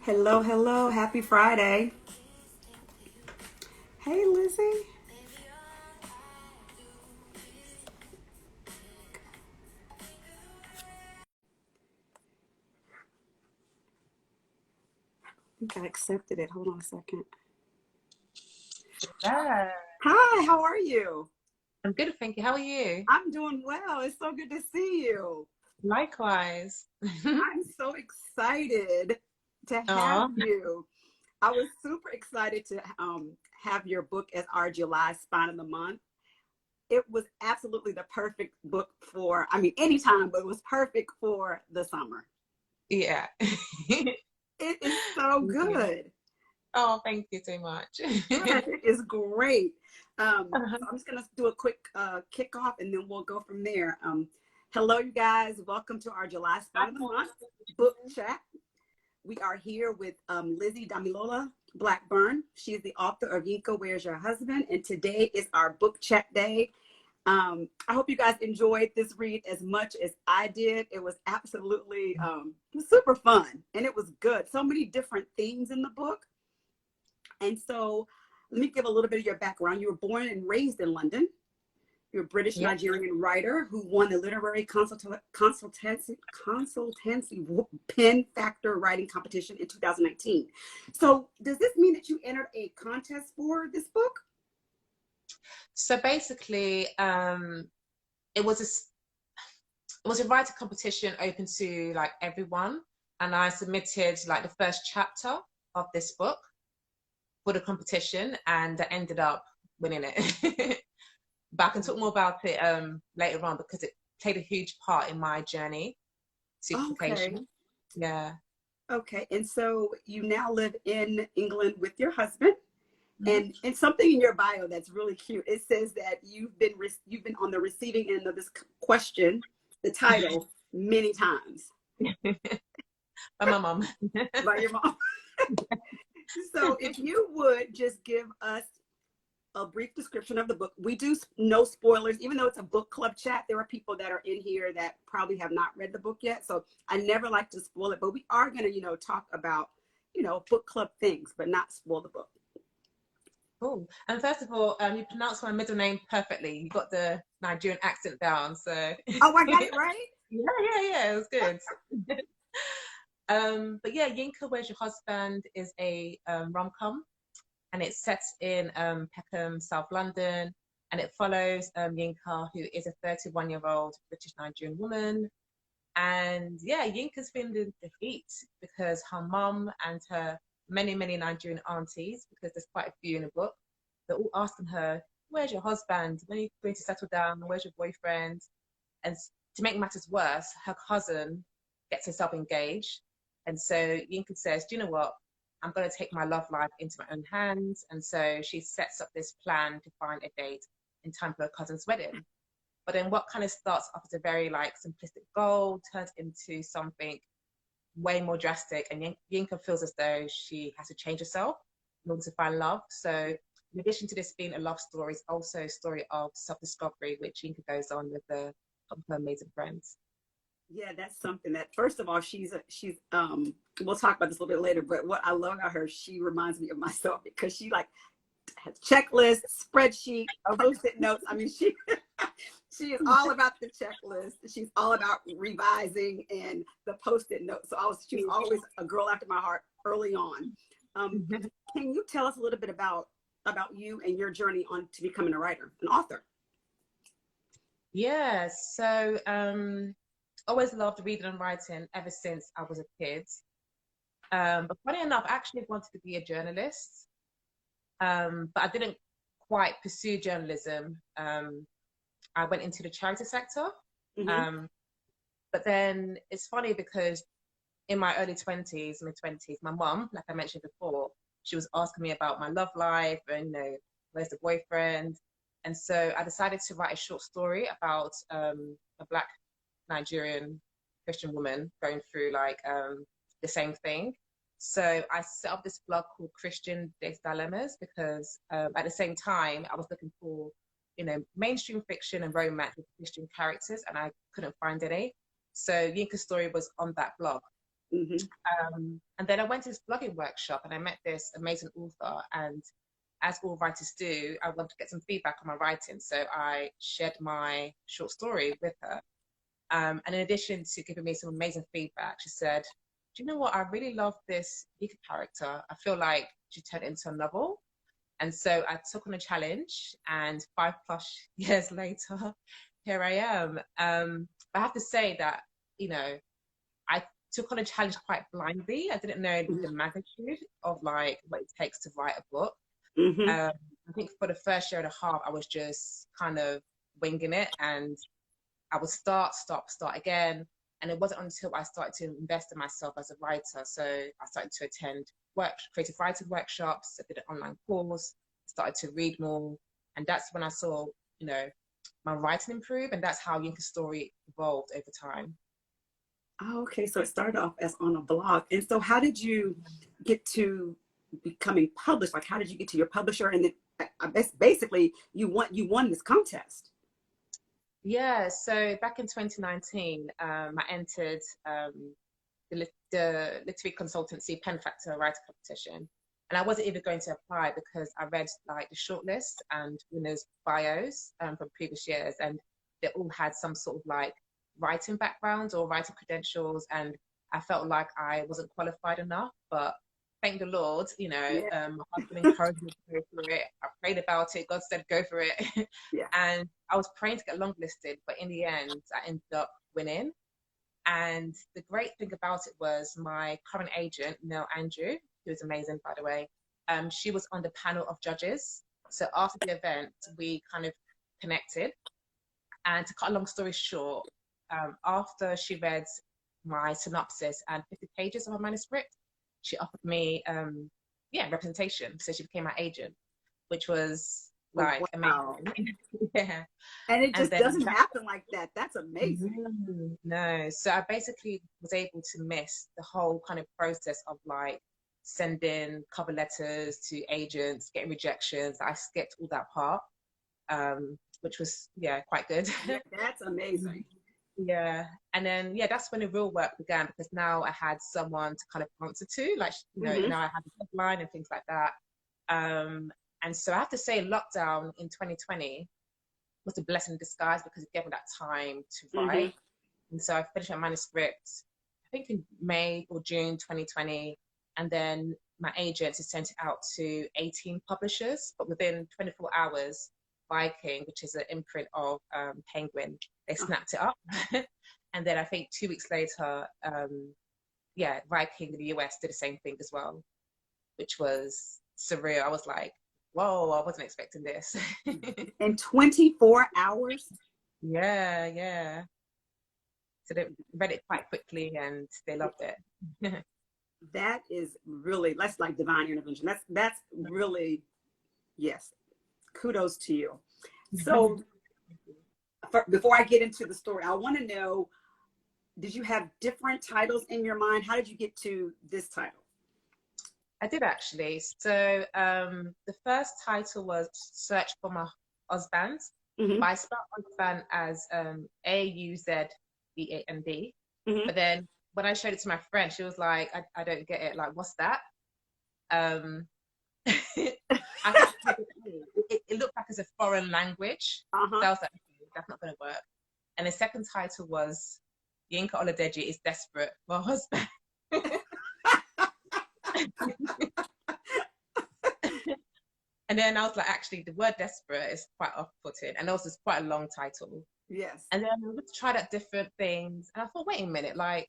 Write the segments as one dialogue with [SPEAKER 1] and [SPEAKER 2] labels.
[SPEAKER 1] Hello, hello. Happy Friday. Hey, Lizzie. I think I accepted it. Hold on a second.
[SPEAKER 2] Yeah,
[SPEAKER 1] Hi, how are you?
[SPEAKER 2] I'm good, thank you. How are you?
[SPEAKER 1] I'm doing well. It's so good to see you.
[SPEAKER 2] Likewise.
[SPEAKER 1] I'm so excited to have
[SPEAKER 2] Oh,
[SPEAKER 1] you. I was super excited to have your book as our July Spine of the Month. It was absolutely the perfect book for, I mean, anytime, but it was perfect for the summer.
[SPEAKER 2] yeah.
[SPEAKER 1] It is so
[SPEAKER 2] Thank you.
[SPEAKER 1] good.
[SPEAKER 2] Oh, thank you so much.
[SPEAKER 1] Yes, it is great.
[SPEAKER 2] Uh-huh.
[SPEAKER 1] So I'm just going to do a quick kickoff and then we'll go from there. Hello, you guys. Welcome to our July Spot of the Month book chat. We are here with Lizzie Damilola Blackburn. She's the author of Yinka, Where's Your Husband? And today is our book chat day. I hope you guys enjoyed this read as much as I did. It was absolutely super fun and it was good. So many different themes in the book. And so let me give a little bit of your background. You were born and raised in London. You're a British
[SPEAKER 2] Yeah.
[SPEAKER 1] Nigerian writer who won the literary consultancy pen factor writing competition in 2019. So does this mean that you entered a contest for this book?
[SPEAKER 2] So basically, it was it was a writing competition open to like everyone, and I submitted like the first chapter of this book for the competition, and I ended up winning it. But I can talk more about it later on because it played a huge part in my journey to
[SPEAKER 1] Okay.
[SPEAKER 2] publication. Yeah.
[SPEAKER 1] Okay. And so you now live in England with your husband.
[SPEAKER 2] Mhm.
[SPEAKER 1] And something in your bio that's really cute. It says that you've been on the receiving end of this question, the title, many times
[SPEAKER 2] By my mom.
[SPEAKER 1] by your mom. So if you would just give us a brief description of the book. We do no spoilers, even though it's a book club chat. There are people that are in here that probably have not read the book yet. So I never like to spoil it, but we are going to, talk about, book club things, but not spoil the book.
[SPEAKER 2] Cool. And first of all, you pronounced my middle name perfectly. You got the Nigerian accent down, so
[SPEAKER 1] Oh, I got
[SPEAKER 2] yeah,
[SPEAKER 1] it right?
[SPEAKER 2] yeah, it was good. But yeah, Yinka, Where's Your Husband is a rom-com, and it's set in Peckham, South London, and it follows Yinka, who is a 31-year-old British Nigerian woman. And yeah, Yinka's been in the heat because her mum and her many Nigerian aunties, because there's quite a few in the book, they're all asking her, "Where's your husband? When are you going to settle down? Where's your boyfriend?" And to make matters worse, her cousin gets herself engaged. And so Yinka says, "Do you know what? I'm going to take my love life into my own hands." And so she sets up this plan to find a date in time for her cousin's wedding. But then what kind of starts off as a very like simplistic goal turns into something way more drastic. And Yinka feels as though she has to change herself in order to find love. So in addition to this being a love story, it's also a story of self-discovery, which Yinka goes on with the help of her amazing friends.
[SPEAKER 1] Yeah, that's something that, first of all, we'll talk about this a little bit later, but what I love about her, she reminds me of myself because she like has checklists, spreadsheet, post-it notes. I mean, she is all about the checklist. She's all about revising and the post-it notes. So she was always a girl after my heart early on. Um, can you tell us a little bit about you and your journey on to becoming a writer, an author?
[SPEAKER 2] Yeah, so always loved reading and writing ever since I was a kid. But funny enough, I actually wanted to be a journalist, but I didn't quite pursue journalism. I went into the charity sector.
[SPEAKER 1] Mm-hmm.
[SPEAKER 2] Um, but then it's funny because in my early 20s, mid 20s, my mom, like I mentioned before, she was asking me about my love life and, where's the boyfriend? And so I decided to write a short story about a Black Nigerian Christian woman going through like the same thing. So I set up this blog called Christian Dating Dilemmas because at the same time I was looking for, mainstream fiction and romance with Christian characters, and I couldn't find any. So Yinka's story was on that blog.
[SPEAKER 1] Mm-hmm.
[SPEAKER 2] And then I went to this blogging workshop and I met this amazing author. And as all writers do, I wanted to get some feedback on my writing. So I shared my short story with her. And in addition to giving me some amazing feedback, she said, do you know what? I really love this Yinka character. I feel like she turned into a novel. And so I took on a challenge, and 5+ years later, here I am. I have to say that, you know, I took on a challenge quite blindly. I didn't know the magnitude of like what it takes to write a book.
[SPEAKER 1] Mm-hmm.
[SPEAKER 2] I think for the first year and a half, I was just kind of winging it, and I would start, stop, start again. And it wasn't until I started to invest in myself as a writer. So I started to attend creative writing workshops, I did an online course, started to read more. And that's when I saw, you know, my writing improve. And that's how Yinka's story evolved over time.
[SPEAKER 1] Oh, okay. So it started off as on a blog. And so how did you get to becoming published? Like, how did you get to your publisher? And then basically you won this contest.
[SPEAKER 2] Yeah, so back in 2019, I entered the literary consultancy Pen Factor writer competition. And I wasn't even going to apply because I read like the shortlist and winners' bios from previous years, and they all had some sort of like writing background or writing credentials, and I felt like I wasn't qualified enough. But thank the Lord, you know, my husband encouraged me to go for it. I prayed about it. God said, go for it.
[SPEAKER 1] Yeah.
[SPEAKER 2] And I was praying to get longlisted, but in the end, I ended up winning. And the great thing about it was my current agent, Neil Andrew, who is amazing, by the way, she was on the panel of judges. So after the event, we kind of connected. And to cut a long story short, after she read my synopsis and 50 pages of my manuscript, she offered me, representation. So she became my agent, which was like amazing. Yeah.
[SPEAKER 1] And it just doesn't happen like that. That's amazing.
[SPEAKER 2] No. So I basically was able to miss the whole kind of process of like sending cover letters to agents, getting rejections. I skipped all that part, which was, quite good.
[SPEAKER 1] That's amazing.
[SPEAKER 2] Yeah. And then, that's when the real work began, because now I had someone to kind of answer to, like, you know, now I had a deadline and things like that. And so I have to say lockdown in 2020 was a blessing in disguise because it gave me that time to write. And so I finished my manuscript, I think in May or June 2020. And then my agent has sent it out to 18 publishers, but within 24 hours, Viking, which is an imprint of Penguin, they snapped it up. And then I think 2 weeks later, Viking in the US did the same thing as well, which was surreal. I was like, whoa, I wasn't expecting this.
[SPEAKER 1] In 24 hours?
[SPEAKER 2] Yeah. So they read it quite quickly and they loved it.
[SPEAKER 1] That is really, that's like divine intervention. That's really, yes. Kudos to you. So before I get into the story, I want to know, did you have different titles in your mind? How did you get to this title?
[SPEAKER 2] I did actually. So the first title was Search for My Husband. But I spelled husband as AUZBAND. But then when I showed it to my friend, she was like, I don't get it. Like, what's that? It looked like it's a foreign language. So I was like, okay, that's not going to work. And the second title was Yinka Oladeji is desperate for a husband. And then I was like, actually, the word desperate is quite off-putting, and also it's quite a long title.
[SPEAKER 1] Yes.
[SPEAKER 2] And then we tried out different things, and I thought, wait a minute, like,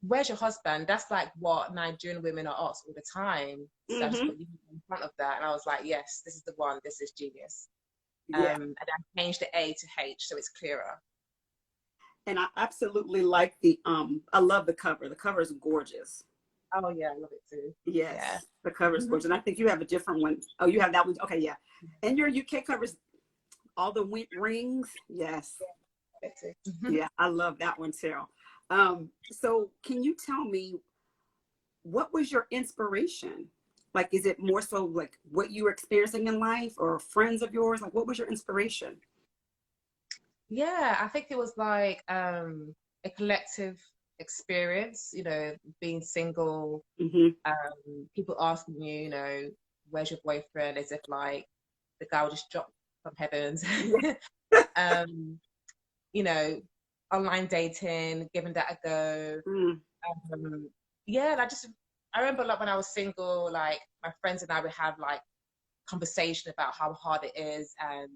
[SPEAKER 2] where's your husband? That's like what Nigerian women are asked all the time. So I just put you in front of that, and I was like, yes, this is the one. This is genius. And I changed the A to H, so it's clearer.
[SPEAKER 1] And I absolutely like I love the cover. The cover is gorgeous.
[SPEAKER 2] Oh yeah, I love it too.
[SPEAKER 1] Yes, the cover is gorgeous. And I think you have a different one. Oh, you have that one. Okay, yeah. And your UK covers, all the rings. Yes. Yeah, I love that one too. So can you tell me, what was your inspiration? Like, is it more so like what you were experiencing in life, or friends of yours? Like, what was your inspiration?
[SPEAKER 2] Yeah, I think it was like a collective experience, you know, being single, people asking you, you know, where's your boyfriend, as if like the guy will just drop from heavens. um, you know, online dating, giving that a go. Yeah, and I remember like when I was single, like my friends and I would have like conversation about how hard it is, and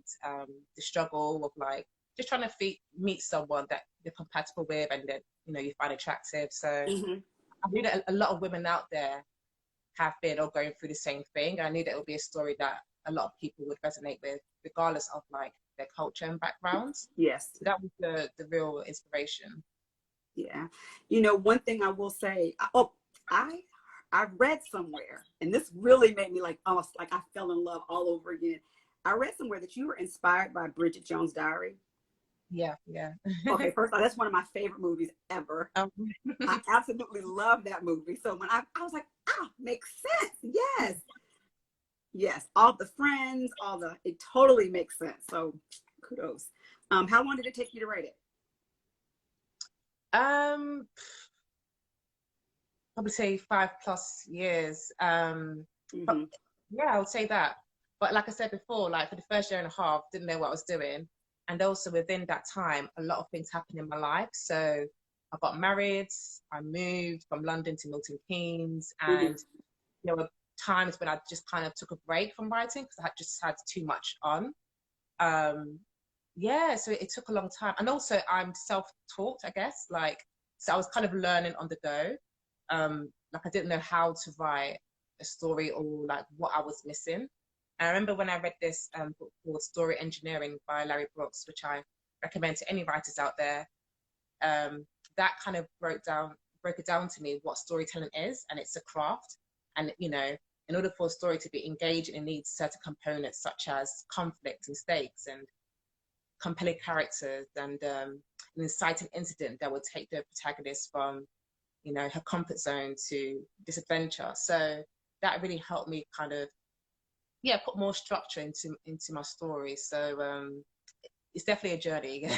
[SPEAKER 2] the struggle of like just trying to meet someone that you're compatible with and that, you know, you find attractive. So I knew that a lot of women out there have been or going through the same thing. And I knew that it would be a story that a lot of people would resonate with, regardless of like their culture and backgrounds.
[SPEAKER 1] Yes.
[SPEAKER 2] So that was the real inspiration.
[SPEAKER 1] Yeah. You know, one thing I will say, I read somewhere, and this really made me like almost like I fell in love all over again. I read somewhere that you were inspired by Bridget Jones' Diary.
[SPEAKER 2] Yeah, yeah.
[SPEAKER 1] Okay, first of all, that's one of my favorite movies ever. I absolutely love that movie. So when I was like, makes sense. Yes. Yes. All the friends, it totally makes sense. So kudos. How long did it take you to write it?
[SPEAKER 2] Probably say 5+ years. But yeah, I would say that. But like I said before, like for the first year and a half, didn't know what I was doing. And also within that time, a lot of things happened in my life. So I got married, I moved from London to Milton Keynes, and there were times when I just kind of took a break from writing because I had just had too much on. Yeah, so it took a long time. And also I'm self-taught, I guess. Like, so I was kind of learning on the go. Like I didn't know how to write a story or like what I was missing. And I remember when I read this book called Story Engineering by Larry Brooks, which I recommend to any writers out there. That kind of broke it down to me what storytelling is, and it's a craft. And you know, in order for a story to be engaging, it needs certain components such as conflict and stakes and compelling characters and an inciting incident that would take the protagonist from, you know, her comfort zone to this adventure. So that really helped me kind of, yeah, put more structure into my story. So it's definitely a journey.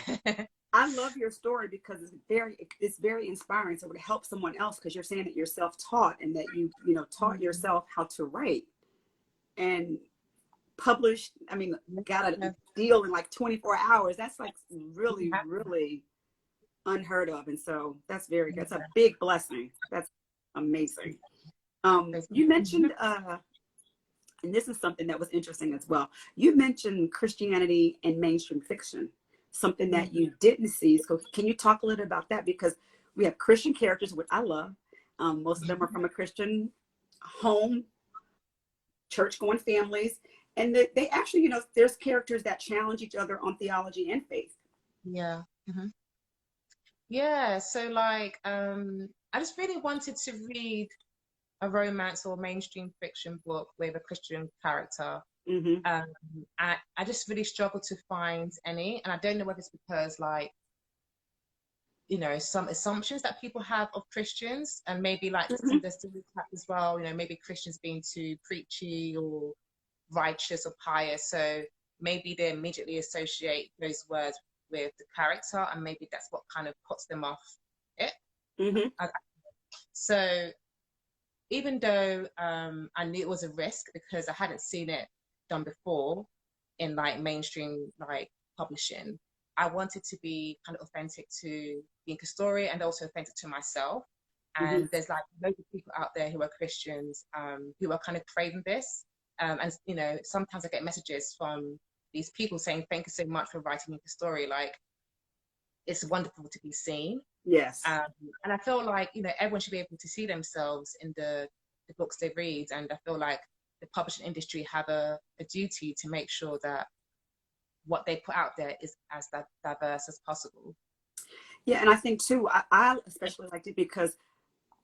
[SPEAKER 1] I love your story because it's very inspiring. So it would help someone else, because you're saying that you're self-taught and that you taught yourself how to write and published. I mean, got a deal in like 24 hours. That's like really, really unheard of. And so that's very good. It's a big blessing. That's amazing. You mentioned, and this is something that was interesting as well. You mentioned Christianity and mainstream fiction, something that you didn't see. So can you talk a little about that? Because we have Christian characters, which I love. Most of them are from a Christian home, church-going families. And they actually, there's characters that challenge each other on theology and faith.
[SPEAKER 2] Yeah. Yeah. So like, I just really wanted to read a romance or mainstream fiction book with a Christian character. I just really struggle to find any, and I don't know whether it's because like, you know, some assumptions that people have of Christians, and maybe like some as well, you know, maybe Christians being too preachy or righteous or pious, so maybe they immediately associate those words with the character, and maybe that's what kind of puts them off it. So even though I knew it was a risk because I hadn't seen it done before in like mainstream like publishing, I wanted to be kind of authentic to Yinka's story and also authentic to myself. And there's like loads of people out there who are Christians who are kind of craving this. And you know, sometimes I get messages from these people saying, "Thank you so much for writing Yinka's story. Like, it's wonderful to be seen."
[SPEAKER 1] Yes.
[SPEAKER 2] And I feel like, you know, everyone should be able to see themselves in the books they read. And I feel like the publishing industry have a duty to make sure that what they put out there is as diverse as possible.
[SPEAKER 1] Yeah, and I think too, I especially liked it because,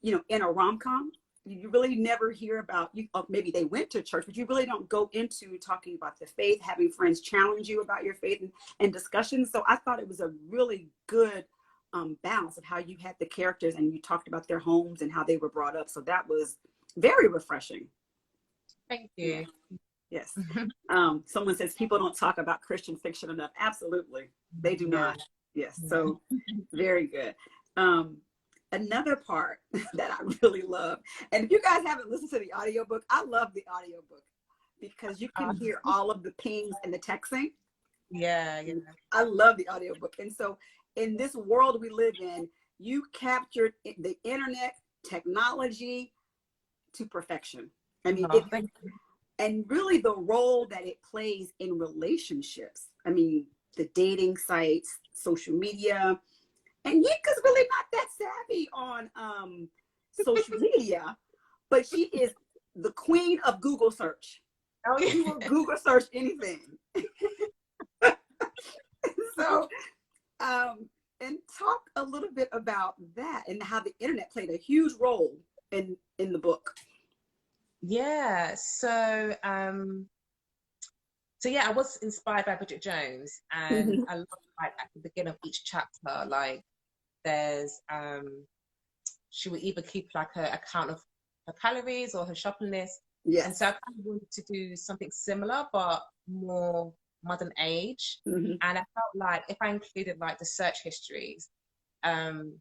[SPEAKER 1] in a rom-com, you really never hear about maybe they went to church, but you really don't go into talking about the faith, having friends challenge you about your faith and discussions. So I thought it was a really good balance of how you had the characters and you talked about their homes and how they were brought up. So that was very refreshing.
[SPEAKER 2] Thank you.
[SPEAKER 1] Yeah. Yes. Someone says people don't talk about Christian fiction enough. Absolutely. They do not. Yes. So very good. another part that I really love, and if you guys haven't listened to the audiobook, I love the audiobook because you can hear all of the pings and the texting.
[SPEAKER 2] Yeah, yeah.
[SPEAKER 1] I love the audiobook. And so in this world we live in, you captured the internet technology to perfection. I mean,
[SPEAKER 2] Oh, thank you.
[SPEAKER 1] and really the role that it plays in relationships. I mean, the dating sites, social media, and Yinka's really not that savvy on social media, but she is the queen of Google search.
[SPEAKER 2] Oh, yeah.
[SPEAKER 1] She will Google search anything. So, and talk a little bit about that and how the internet played a huge role in the book.
[SPEAKER 2] Yeah. So, yeah, I was inspired by Bridget Jones, and
[SPEAKER 1] Mm-hmm.
[SPEAKER 2] I love like at the beginning of each chapter, like there's she would either keep like a account of her calories or her shopping list. And
[SPEAKER 1] Yes.
[SPEAKER 2] so I kind of wanted to do something similar, but more modern age.
[SPEAKER 1] Mm-hmm.
[SPEAKER 2] And I felt like if I included like the search histories, um,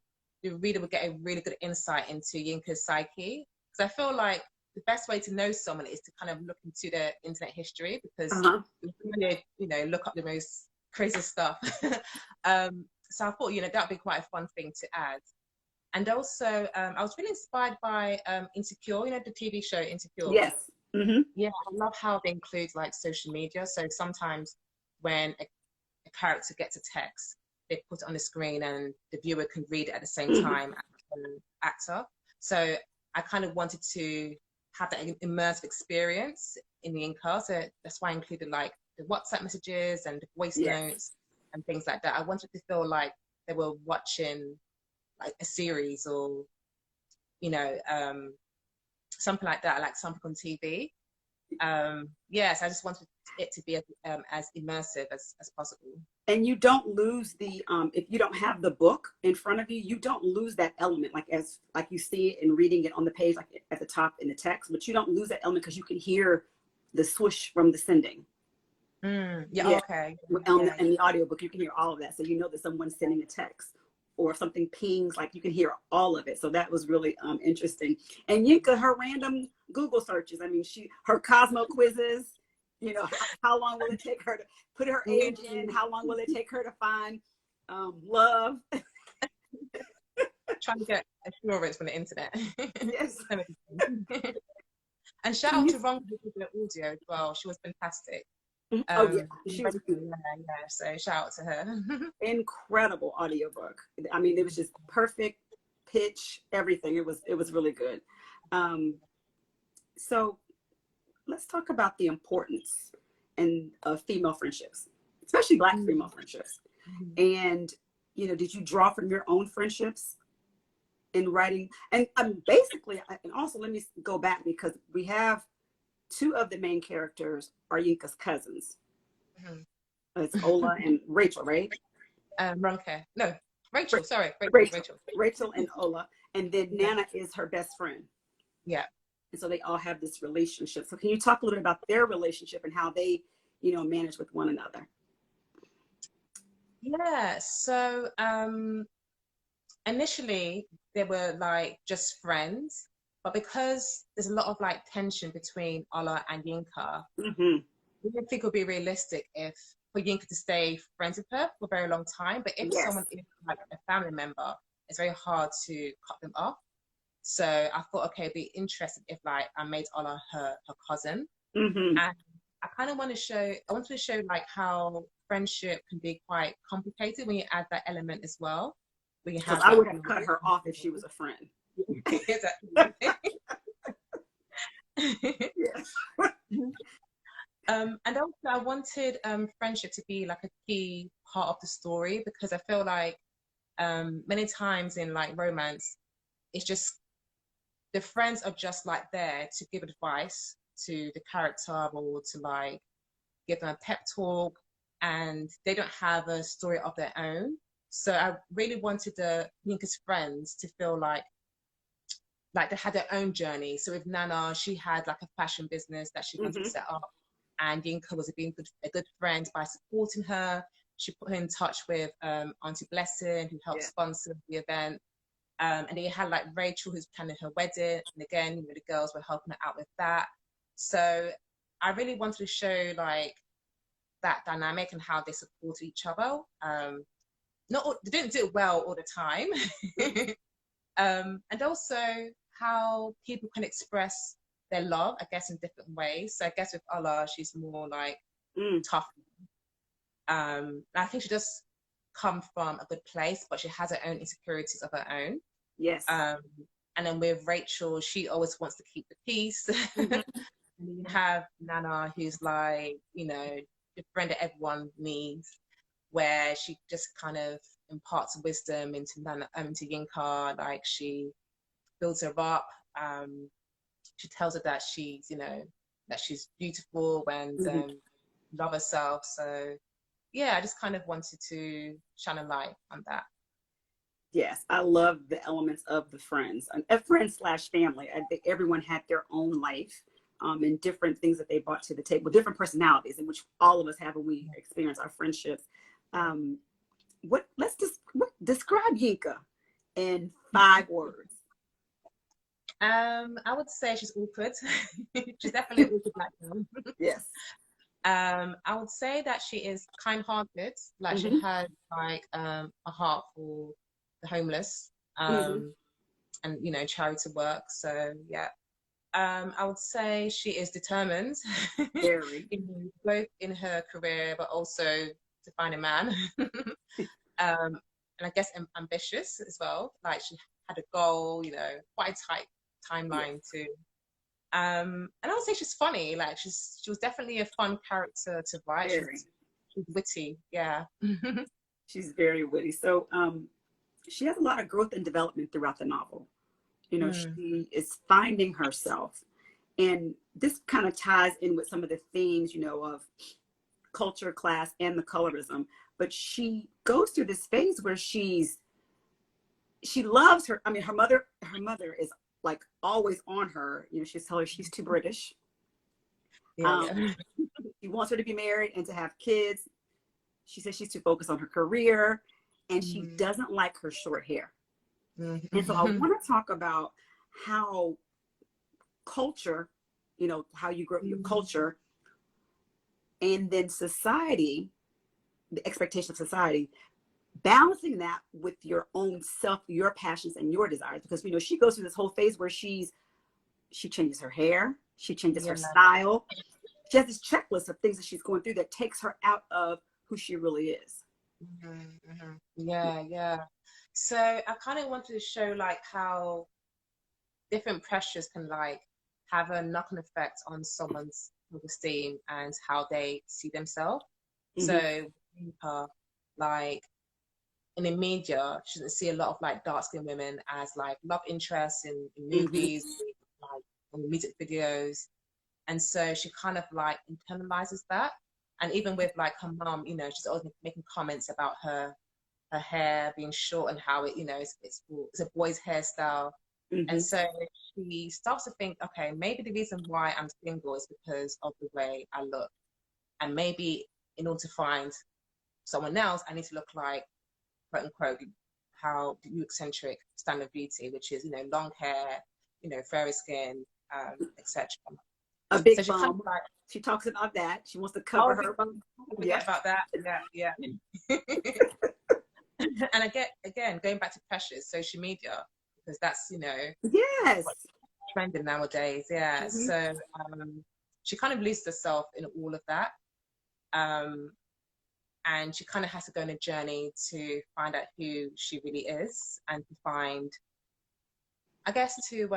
[SPEAKER 2] the reader would get a really good insight into Yinka's psyche. Because I feel like the best way to know someone is to kind of look into their internet history, because
[SPEAKER 1] Uh-huh.
[SPEAKER 2] you know, look up the most crazy stuff. So I thought, you know, that'd be quite a fun thing to add. And also, I was really inspired by Insecure, you know, the TV show Insecure.
[SPEAKER 1] Yes. Mm-hmm.
[SPEAKER 2] Yeah, I love how they include like social media. So sometimes when a character gets a text, they put it on the screen and the viewer can read it at the same
[SPEAKER 1] Mm-hmm.
[SPEAKER 2] time as the actor. So I kind of wanted to have that immersive experience in the Yinka. So that's why I included like the WhatsApp messages and the voice
[SPEAKER 1] Yes.
[SPEAKER 2] notes and things like that. I wanted to feel like they were watching like a series, or you know, something like that, like something on TV. Yes, I just wanted it to be as immersive as possible.
[SPEAKER 1] And you don't lose the if you don't have the book in front of you, you don't lose that element, like as like you see it and reading it on the page, like at the top in the text, but you don't lose that element because you can hear the swoosh from the sending.
[SPEAKER 2] Yeah,
[SPEAKER 1] Yeah.
[SPEAKER 2] okay.
[SPEAKER 1] On
[SPEAKER 2] Yeah,
[SPEAKER 1] in the audiobook, you can hear all of that. So you know that someone's sending a text or something pings, like you can hear all of it. So that was really interesting. And Yinka, her random Google searches, I mean, her Cosmo quizzes, you know, how long will it take her to put her
[SPEAKER 2] yeah.
[SPEAKER 1] age in? How long will it take her to find love?
[SPEAKER 2] Trying to get assurance from the internet.
[SPEAKER 1] Yes.
[SPEAKER 2] And shout out to Ron who did the audio as well. She was fantastic.
[SPEAKER 1] Oh yeah, she was
[SPEAKER 2] Yeah. So shout out to her.
[SPEAKER 1] incredible audiobook. I mean, it was just perfect pitch, everything. It was really good. So let's talk about the importance of female friendships, especially Black female friendships. And you know, did you draw from your own friendships in writing? And basically, and also let me go back because we have two of the main characters are Yinka's cousins. It's Ola and Rachel, right?
[SPEAKER 2] Ronke. No, Rachel. Sorry,
[SPEAKER 1] Rachel and Ola, and then Nana is her best friend.
[SPEAKER 2] Yeah.
[SPEAKER 1] And so they all have this relationship. So can you talk a little bit about their relationship and how they, you know, manage with one another?
[SPEAKER 2] Yeah. So initially they were like just friends, but because there's a lot of like tension between Ola and Yinka, we didn't think it would be realistic if for Yinka to stay friends with her for a very long time. But if someone is like a family member, it's very hard to cut them off. So I thought, okay, it'd be interesting if like I made Ola her cousin. And I kind of want to show, I wanted to show like how friendship can be quite complicated when you add that element as well.
[SPEAKER 1] Because I would have cut her off if she was a friend.
[SPEAKER 2] And also I wanted friendship to be like a key part of the story, because I feel like many times in like romance, it's just the friends are just like there to give advice to the character or to like give them a pep talk, and they don't have a story of their own. So I really wanted the Yinka's friends to feel like they had their own journey. So with Nana, she had like a fashion business that she wanted to set up, and Yinka was a good friend by supporting her. She put her in touch with Auntie Blessing, who helped sponsor the event. And then you had like Rachel, who's planning her wedding, and again, you know, the girls were helping her out with that. So I really wanted to show like that dynamic and how they support each other. Not all, they didn't do it well all the time, and also how people can express their love, I guess, in different ways. So I guess with Allah, she's more like tough. I think she does come from a good place, but she has her own insecurities of her own.
[SPEAKER 1] Yes.
[SPEAKER 2] And then with Rachel, she always wants to keep the peace. And you have Nana, who's like, you know, the friend that everyone needs, where she just kind of imparts wisdom into Nana, into Yinka. Like she builds her up. She tells her that she's, you know, that she's beautiful and love herself. So yeah, I just kind of wanted to shine a light on that.
[SPEAKER 1] Yes, I love the elements of the friends, a friend slash family. I think everyone had their own life and different things that they brought to the table, different personalities, in which all of us have when we experience our friendships. Let's just describe Yinka in 5 words.
[SPEAKER 2] I would say she's awkward. She's definitely an awkward black girl.
[SPEAKER 1] Yes.
[SPEAKER 2] I would say that she is kind-hearted. Like she has like a heart for the homeless, and you know, charity work. So yeah, I would say she is determined,
[SPEAKER 1] Very.
[SPEAKER 2] both in her career, but also to find a man. And I guess ambitious as well. Like she had a goal, you know, quite a tight timeline too. And I would say she's funny. Like she was definitely a fun character to write. She's witty, yeah.
[SPEAKER 1] She's very witty. So she has a lot of growth and development throughout the novel. You know, she is finding herself. And this kind of ties in with some of the themes, you know, of culture, class, and the colorism. But she goes through this phase where she loves her. I mean, her mother is like always on her. You know, she's telling her she's too British. She wants her to be married and to have kids. She says she's too focused on her career, and she doesn't like her short hair. And so I want to talk about how culture, you know, how you grow up your culture, and then society, the expectation of society, balancing that with your own self, your passions and your desires. Because, you know, she goes through this whole phase where she changes her hair, she changes her style. She has this checklist of things that she's going through that takes her out of who she really is.
[SPEAKER 2] Yeah. So I kind of wanted to show like how different pressures can like have a knock-on effect on someone's self-esteem and how they see themselves. So like in the media, she doesn't see a lot of like dark-skinned women as like love interests in movies, like in music videos. And so she kind of like internalizes that. And even with like her mom, you know, she's always making comments about her hair being short and how it, you know, it's a boy's hairstyle. And so she starts to think, okay, maybe the reason why I'm single is because of the way I look. And maybe in order to find someone else, I need to look like, quote unquote, how the eccentric standard beauty, which is, you know, long hair, you know, fairy skin, etc.
[SPEAKER 1] A big bum. She talks about that. She wants to cover her.
[SPEAKER 2] Forget about that. Yeah. And again, going back to pressures, social media, because that's, you know, trending nowadays. Yeah. So she kind of loses herself in all of that. And she kind of has to go on a journey to find out who she really is and to find, I guess, to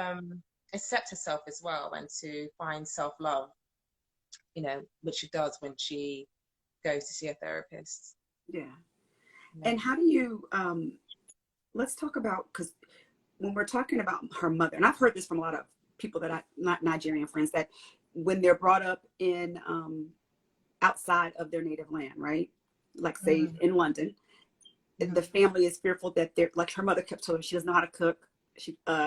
[SPEAKER 2] accept herself as well and to find self-love, you know, which she does when she goes to see a therapist.
[SPEAKER 1] Yeah. And how do you, let's talk about, because when we're talking about her mother, and I've heard this from a lot of people not Nigerian friends, that when they're brought up in outside of their native land, right? Like say in London, the family is fearful that they're, like her mother kept telling her she doesn't know how to cook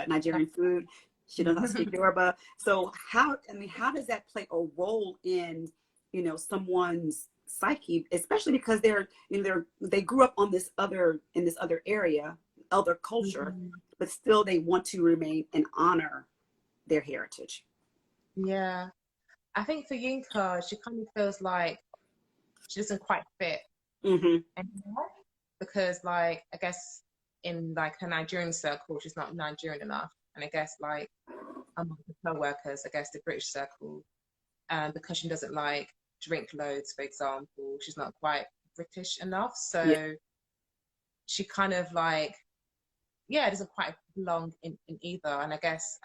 [SPEAKER 1] Nigerian food. She doesn't know how to speak Yoruba. So how does that play a role in, you know, someone's psyche, especially because they grew up on in this other area, other culture, but still they want to remain and honor their heritage.
[SPEAKER 2] Yeah. I think for Yinka, she kind of feels like she doesn't quite fit
[SPEAKER 1] Mm-hmm.
[SPEAKER 2] anymore because, like, I guess in like her Nigerian circle, she's not Nigerian enough, and I guess like among the co-workers, I guess the British circle, because she doesn't like drink loads, for example, she's not quite British enough, so
[SPEAKER 1] Yeah.
[SPEAKER 2] she kind of like, yeah, doesn't quite belong in either, and I guess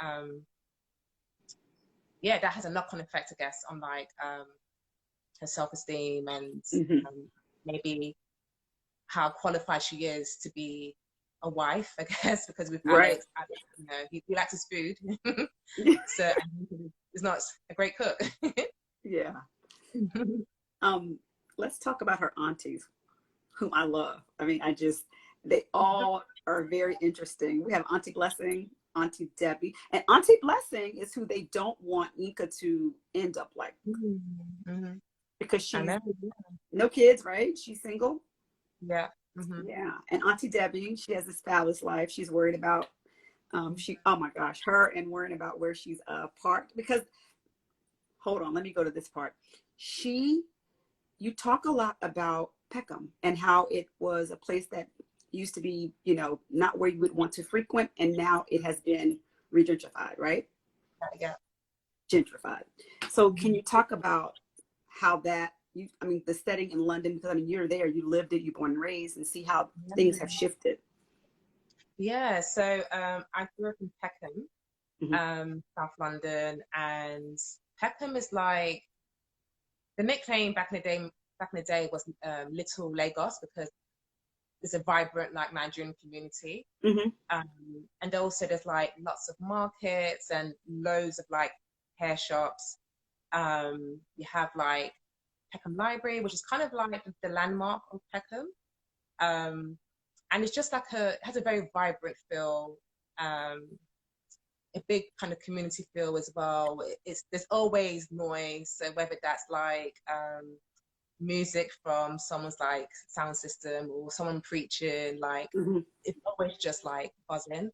[SPEAKER 2] yeah, that has a knock-on effect, I guess, on like her self-esteem and
[SPEAKER 1] Mm-hmm.
[SPEAKER 2] maybe how qualified she is to be a wife, I guess, because with
[SPEAKER 1] Right.
[SPEAKER 2] Alex, you know, he likes his food,
[SPEAKER 1] Yeah.
[SPEAKER 2] so and he's not a great cook.
[SPEAKER 1] Yeah. Let's talk about her aunties, whom I love. I mean, they all are very interesting. We have Auntie Blessing, Auntie Debbie, and Auntie Blessing is who they don't want Yinka to end up like,
[SPEAKER 2] Mm-hmm.
[SPEAKER 1] because
[SPEAKER 2] I
[SPEAKER 1] she's
[SPEAKER 2] know.
[SPEAKER 1] no kids, right? She's single.
[SPEAKER 2] Yeah. Mm-hmm.
[SPEAKER 1] Yeah. And Auntie Debbie, she has this fabulous life. She's worried about, oh my gosh, her and worrying about where she's parked. Because, hold on, let me go to this part. You talk a lot about Peckham and how it was a place that used to be, not where you would want to frequent. And now it has been re-gentrified, right?
[SPEAKER 2] Yeah.
[SPEAKER 1] Gentrified. So can
[SPEAKER 2] Mm-hmm.
[SPEAKER 1] you talk about how the setting in London, because I mean, you're there, you lived it, you're born and raised, and see how things have shifted.
[SPEAKER 2] Yeah. So I grew up in Peckham,
[SPEAKER 1] Mm-hmm.
[SPEAKER 2] South London, and Peckham is like the nickname back in the day. Back in the day was Little Lagos because there's a vibrant like Nigerian community,
[SPEAKER 1] Mm-hmm.
[SPEAKER 2] and also there's like lots of markets and loads of like hair shops. You have like Peckham Library, which is kind of like the landmark of Peckham. And it's just like it has a very vibrant feel, a big kind of community feel as well. There's always noise, so whether that's like music from someone's like sound system or someone preaching, like
[SPEAKER 1] Mm-hmm.
[SPEAKER 2] it's always just like buzzing.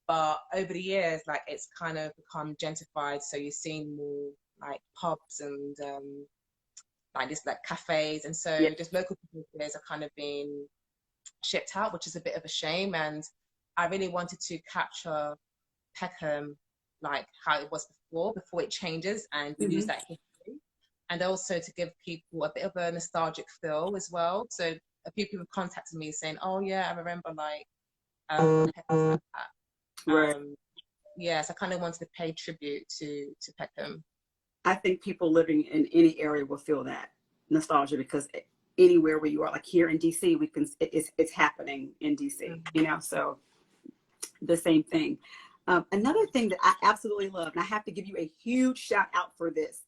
[SPEAKER 2] But over the years, like it's kind of become gentrified, so you're seeing more like pubs and like this like cafes, and
[SPEAKER 1] Yeah.
[SPEAKER 2] so just local businesses are kind of being shipped out, which is a bit of a shame. And I really wanted to capture Peckham like how it was before it changes, and use
[SPEAKER 1] Mm-hmm.
[SPEAKER 2] that history, and also to give people a bit of a nostalgic feel as well. So a few people contacted me saying, "Oh yeah, I remember like Peckham had that."
[SPEAKER 1] Right.
[SPEAKER 2] Yes, I kind of wanted to pay tribute to Peckham.
[SPEAKER 1] I think people living in any area will feel that nostalgia, because anywhere where you are, like here in DC, it's happening in DC, so the same thing. Another thing that I absolutely love, and I have to give you a huge shout out for this.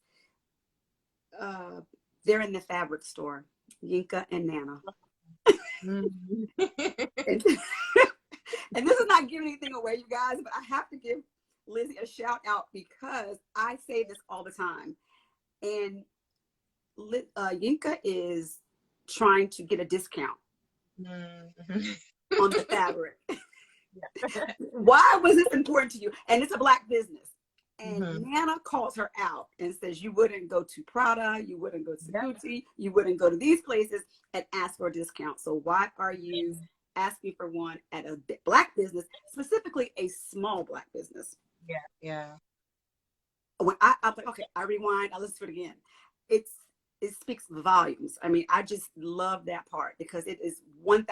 [SPEAKER 1] They're in the fabric store, Yinka and Nana.
[SPEAKER 2] Mm.
[SPEAKER 1] And, and this is not giving anything away, you guys, but I have to give Lizzie a shout out because I say this all the time. And Yinka is trying to get a discount on the fabric. Why was this important to you? And it's a Black business. And Nana calls her out and says, you wouldn't go to Prada, you wouldn't go to Gucci, you wouldn't go to these places and ask for a discount. So why are you asking for one at a Black business, specifically a small Black business?
[SPEAKER 2] Yeah.
[SPEAKER 1] When I'm like, okay, I rewind, I listen to it again. It speaks volumes. I mean, I just love that part because it is 1000%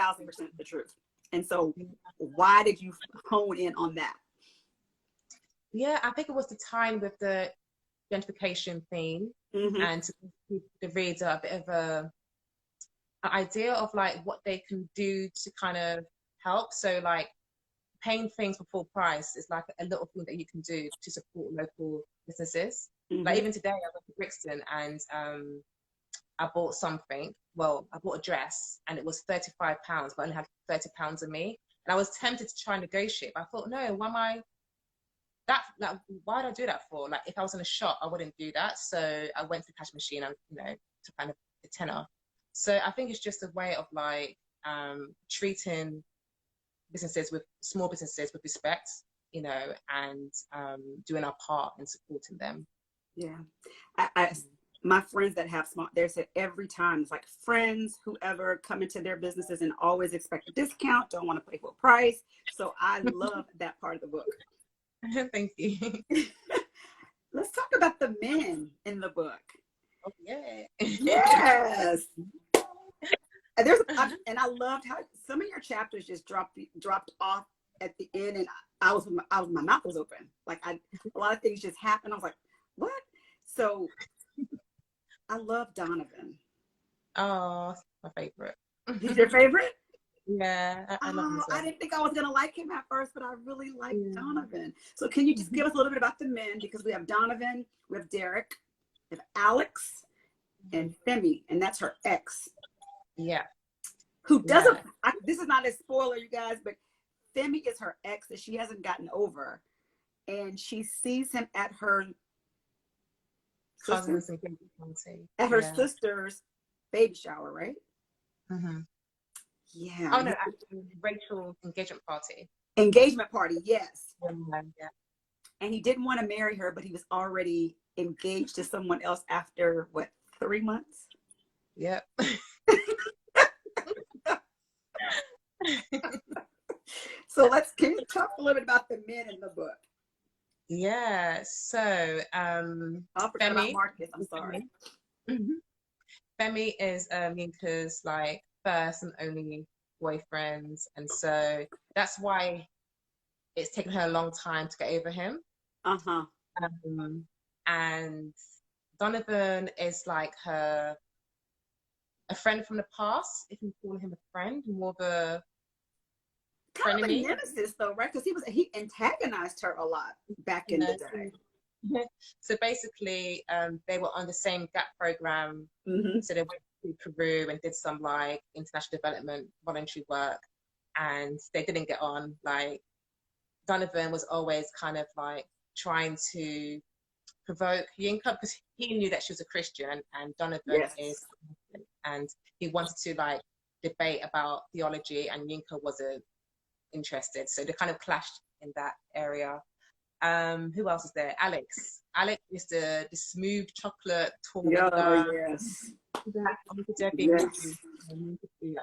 [SPEAKER 1] the truth. And so why did you hone in on that?
[SPEAKER 2] Yeah, I think it was the time with the gentrification theme, and to give the reader a bit of an idea of like what they can do to kind of help. So like paying things for full price is like a little thing that you can do to support local businesses. Like even today, I went to Brixton and I bought something. Well, I bought a dress and it was £35, but I only had £30 of me. And I was tempted to try and negotiate, but I thought, no, why would I do that for? Like, if I was in a shop, I wouldn't do that. So I went to the cash machine and, to kind of a tenner. So I think it's just a way of like treating businesses with small businesses with respect, you know, and doing our part in supporting them.
[SPEAKER 1] Yeah. My friends that have small, they said every time, it's like friends, whoever come into their businesses and always expect a discount, don't want to pay full price. So I love that part of the book.
[SPEAKER 2] Thank you.
[SPEAKER 1] Let's talk about the men in the book.
[SPEAKER 2] Oh, yeah.
[SPEAKER 1] Yes. And I loved how some of your chapters just dropped off at the end, and my mouth was open. Like a lot of things just happened. I was like, what? So I love Donovan.
[SPEAKER 2] Oh, my favorite.
[SPEAKER 1] He's your favorite?
[SPEAKER 2] Yeah, I love him.
[SPEAKER 1] I didn't think I was gonna like him at first, but I really like Donovan. So can you just give us a little bit about the men? Because we have Donovan, we have Derek, we have Alex, and Femi, and that's her ex.
[SPEAKER 2] Yeah.
[SPEAKER 1] Who doesn't? This is not a spoiler, you guys, but Femi is her ex that she hasn't gotten over, and she sees him at her
[SPEAKER 2] Cousins
[SPEAKER 1] at her sister's baby shower, right?
[SPEAKER 2] Mm-hmm.
[SPEAKER 1] Yeah.
[SPEAKER 2] Oh no, actually, Rachel's engagement party.
[SPEAKER 1] Engagement party, yes.
[SPEAKER 2] Yeah.
[SPEAKER 1] And he didn't want to marry her, but he was already engaged to someone else after what, 3 months?
[SPEAKER 2] Yep.
[SPEAKER 1] So can you talk a little bit about the men in the book?
[SPEAKER 2] Yeah. So
[SPEAKER 1] I'll forget about Marcus. I'm sorry.
[SPEAKER 2] Femi is Yinka's like first and only boyfriend, and so that's why it's taken her a long time to get over him. And Donovan is like a friend from the past, if you call him a friend, more of a
[SPEAKER 1] kind of a nemesis though, right? Because he antagonized her a lot back in the day.
[SPEAKER 2] So basically, they were on the same GAP program. So they went to Peru and did some like international development voluntary work, and they didn't get on. Like Donovan was always kind of like trying to provoke Yinka because he knew that she was a Christian and Donovan is, and he wanted to like debate about theology, and Yinka wasn't interested. So they kind of clashed in that area. Who else is there? Alex is the smooth chocolate tall guy.
[SPEAKER 1] Yes.
[SPEAKER 2] At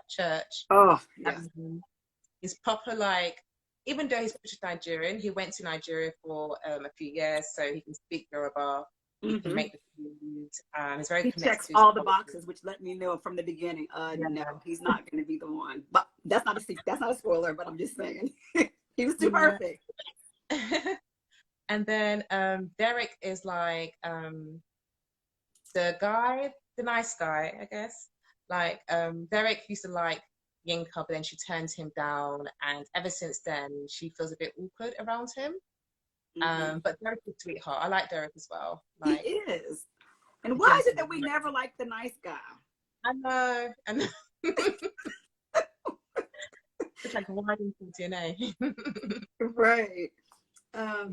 [SPEAKER 2] church.
[SPEAKER 1] Oh, yes.
[SPEAKER 2] He's proper like, even though he's British Nigerian, he went to Nigeria for a few years, so he can speak Yoruba. He can make the food. He's very connected. He checks
[SPEAKER 1] all the boxes, which let me know from the beginning. No, he's not going to be the one. But that's not a spoiler. But I'm just saying, he was too perfect.
[SPEAKER 2] And then Derek is like the nice guy, I guess. Like Derek used to like Yinka, but then she turned him down, and ever since then she feels a bit awkward around him. But Derek's a sweetheart. I like Derek as well. Like,
[SPEAKER 1] he is. And why is it that we never like the nice guy?
[SPEAKER 2] I know. It's like winding through DNA.
[SPEAKER 1] Right. Talk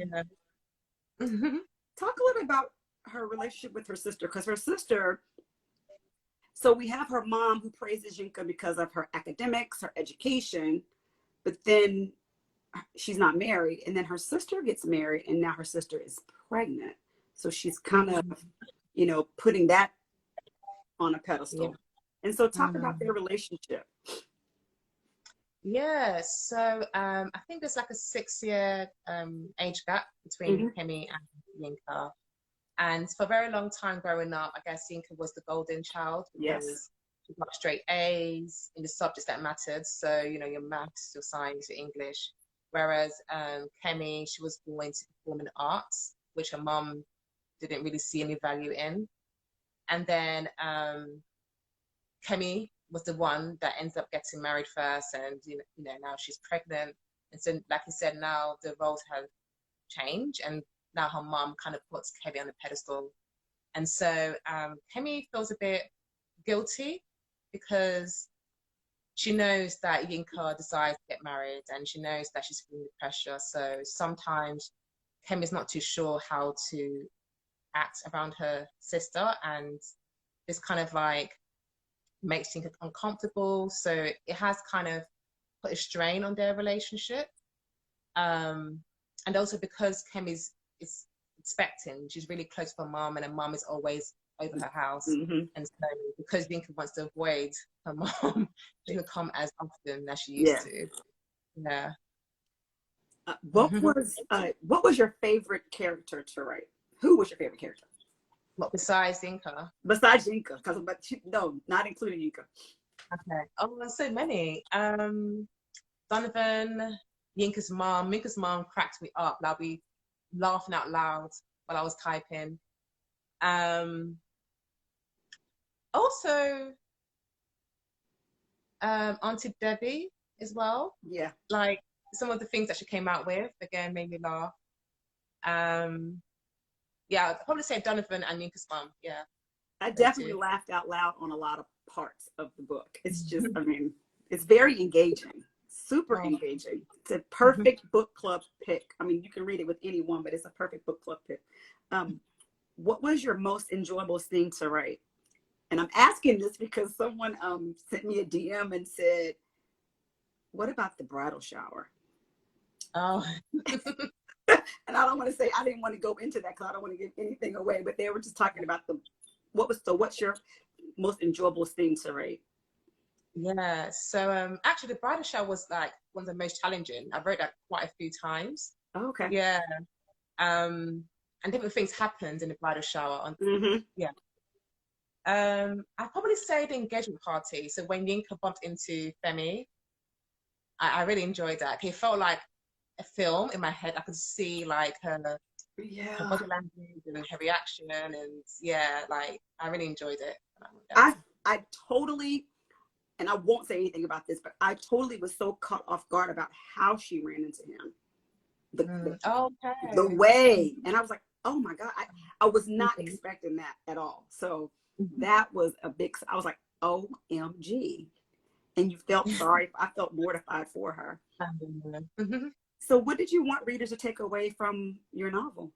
[SPEAKER 1] a little bit about her relationship with her sister, because her sister, so we have her mom who praises Yinka because of her academics, her education, but then she's not married, and then her sister gets married, and now her sister is pregnant, so she's kind of putting that on a pedestal. And so talk about their relationship.
[SPEAKER 2] So I think there's like a 6-year age gap between Kemi and Yinka, and for a very long time growing up, I guess Yinka was the golden child because she got straight A's in the subjects that mattered, so your maths, your science, your English. Whereas Kemi, she was born into performing arts, which her mum didn't really see any value in. And then Kemi was the one that ends up getting married first, and now she's pregnant. And so, like you said, now the roles have changed, and now her mum kind of puts Kemi on the pedestal. And so Kemi feels a bit guilty because she knows that Yinka desires to get married, and she knows that she's feeling the pressure. So sometimes Kemi's not too sure how to act around her sister, and this kind of like makes Yinka uncomfortable. So it has kind of put a strain on their relationship. And also because Kemi's is expecting, she's really close to her mom, and her mom is always over her house.
[SPEAKER 1] Mm-hmm.
[SPEAKER 2] And so because Yinka wants to avoid her mom, she doesn't come as often as she
[SPEAKER 1] Yeah.
[SPEAKER 2] used to. Yeah.
[SPEAKER 1] What was your favorite character to write? Who was your favorite character?
[SPEAKER 2] What besides Yinka?
[SPEAKER 1] Besides Yinka, no, not including Yinka.
[SPEAKER 2] Okay. Oh, there's so many. Donovan, Yinka's mom. Yinka's mom cracked me up. I'll be laughing out loud while I was typing. Also, Auntie Debbie as well.
[SPEAKER 1] Yeah.
[SPEAKER 2] Like some of the things that she came out with again made me laugh. Yeah, I'd probably say Donovan and Yinka's mom. Yeah.
[SPEAKER 1] I definitely laughed out loud on a lot of parts of the book. It's just, I mean, it's very engaging, super engaging. It's a perfect book club pick. I mean, you can read it with anyone, but it's a perfect book club pick. What was your most enjoyable thing to write? And I'm asking this because someone sent me a DM and said, what about the bridal shower?
[SPEAKER 2] Oh.
[SPEAKER 1] And I don't want to say, I didn't want to go into that because I don't want to give anything away, but they were just talking about what's your most enjoyable thing to write?
[SPEAKER 2] Yeah, so actually the bridal shower was like one of the most challenging. I wrote that quite a few times.
[SPEAKER 1] Oh, okay.
[SPEAKER 2] Yeah. And different things happened in the bridal shower. Yeah. I'd probably say the engagement party. So when Yinka bumped into Femi, I really enjoyed that. It felt like a film in my head. I could see like her body language and her reaction, and yeah, like I really enjoyed it.
[SPEAKER 1] I totally, and I won't say anything about this, but I totally was so caught off guard about how she ran into him. The way, and I was like, oh my God, I was not expecting that at all. So that was a big, I was like, OMG. And you felt sorry. I felt mortified for her. So what did you want readers to take away from your novel?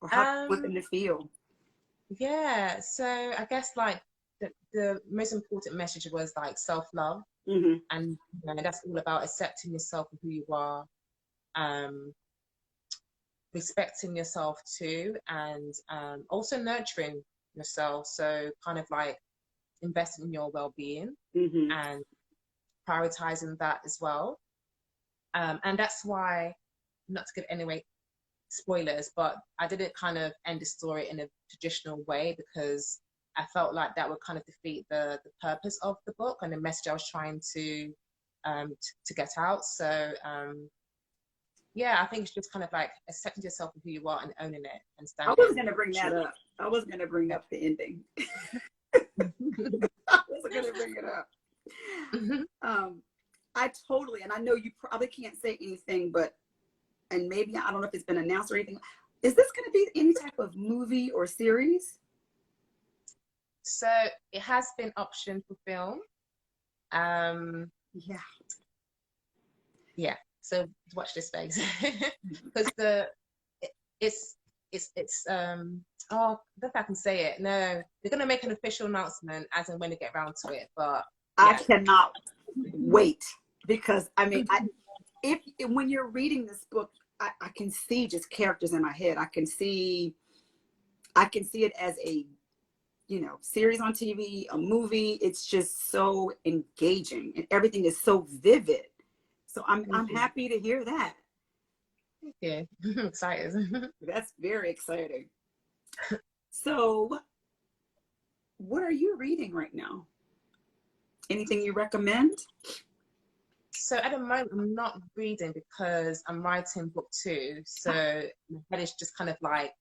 [SPEAKER 1] Or how do you want them to feel?
[SPEAKER 2] Yeah, so I guess like the most important message was like self-love. And that's all about accepting yourself for who you are, respecting yourself too, and also nurturing yourself. So kind of like investing in your well-being and prioritizing that as well. And that's why, not to give any spoilers, but I didn't kind of end the story in a traditional way because I felt like that would kind of defeat the purpose of the book and the message I was trying to get out. So yeah, I think it's just kind of like accepting yourself for who you are and owning it and standing.
[SPEAKER 1] I was going to bring that up. I was going to bring up the ending. I wasn't going to bring it up. I totally, and I know you probably can't say anything, but, and maybe, I don't know if it's been announced or anything. Is this going to be any type of movie or series?
[SPEAKER 2] So it has been optioned for film. Yeah. So watch this space because it's oh, I don't know if I can say it. No, they're gonna make an official announcement as and when they get around to it. But yeah.
[SPEAKER 1] I cannot wait because I mean, if when you're reading this book, I can see just characters in my head. I can see it as a series on TV, a movie. It's just so engaging and everything is so vivid. So I'm happy to hear that.
[SPEAKER 2] Yeah, I'm excited.
[SPEAKER 1] That's very exciting. So what are you reading right now? Anything you recommend?
[SPEAKER 2] So at the moment, I'm not reading because I'm writing book 2. So my head is just kind of like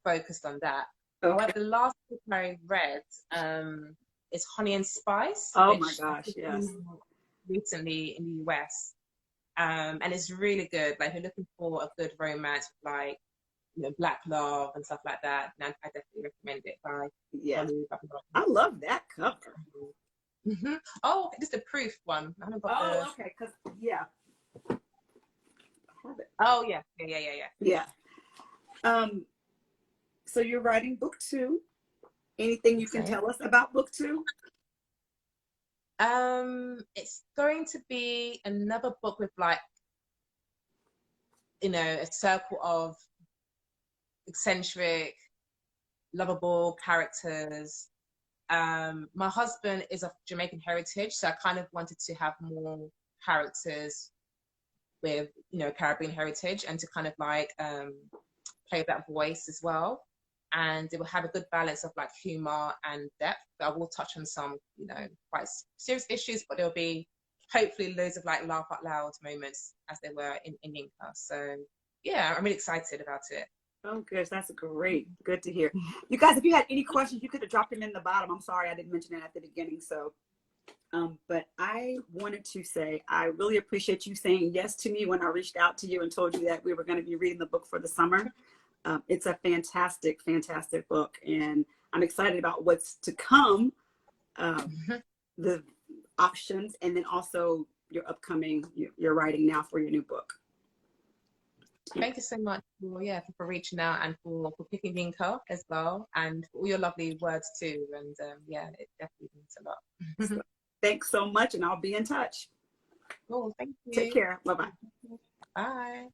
[SPEAKER 2] focused on that. Okay. However, the last book I read is Honey and Spice.
[SPEAKER 1] Oh my gosh, yes.
[SPEAKER 2] Recently in the US. And it's really good. Like, if you're looking for a good romance, like, Black love and stuff like that, and I definitely recommend it.
[SPEAKER 1] I love that cover.
[SPEAKER 2] Oh, this is the proof one. I haven't got
[SPEAKER 1] okay, because yeah.
[SPEAKER 2] Oh yeah.
[SPEAKER 1] So you're writing book 2. Anything you can tell us about book 2?
[SPEAKER 2] It's going to be another book with like, you know, a circle of eccentric, lovable characters. My husband is of Jamaican heritage, so I kind of wanted to have more characters with, you know, Caribbean heritage, and to kind of like play that voice as well. And it will have a good balance of like humor and depth. I will touch on some, you know, quite serious issues, but there'll be hopefully loads of like laugh out loud moments as they were in Yinka. So yeah, I'm really excited about it.
[SPEAKER 1] Oh, gosh, that's great. Good to hear. You guys, if you had any questions, you could have dropped them in the bottom. I'm sorry I didn't mention it at the beginning. So, but I wanted to say I really appreciate you saying yes to me when I reached out to you and told you that we were going to be reading the book for the summer. It's a fantastic, fantastic book, and I'm excited about what's to come, the options, and then also your upcoming, your writing now for your new book.
[SPEAKER 2] Thank you so much for reaching out and for picking Yinka as well, and for all your lovely words too. And yeah, it definitely means a lot.
[SPEAKER 1] So, thanks so much, and I'll be in touch.
[SPEAKER 2] Oh, thank you.
[SPEAKER 1] Take care. Bye-bye.
[SPEAKER 2] Bye.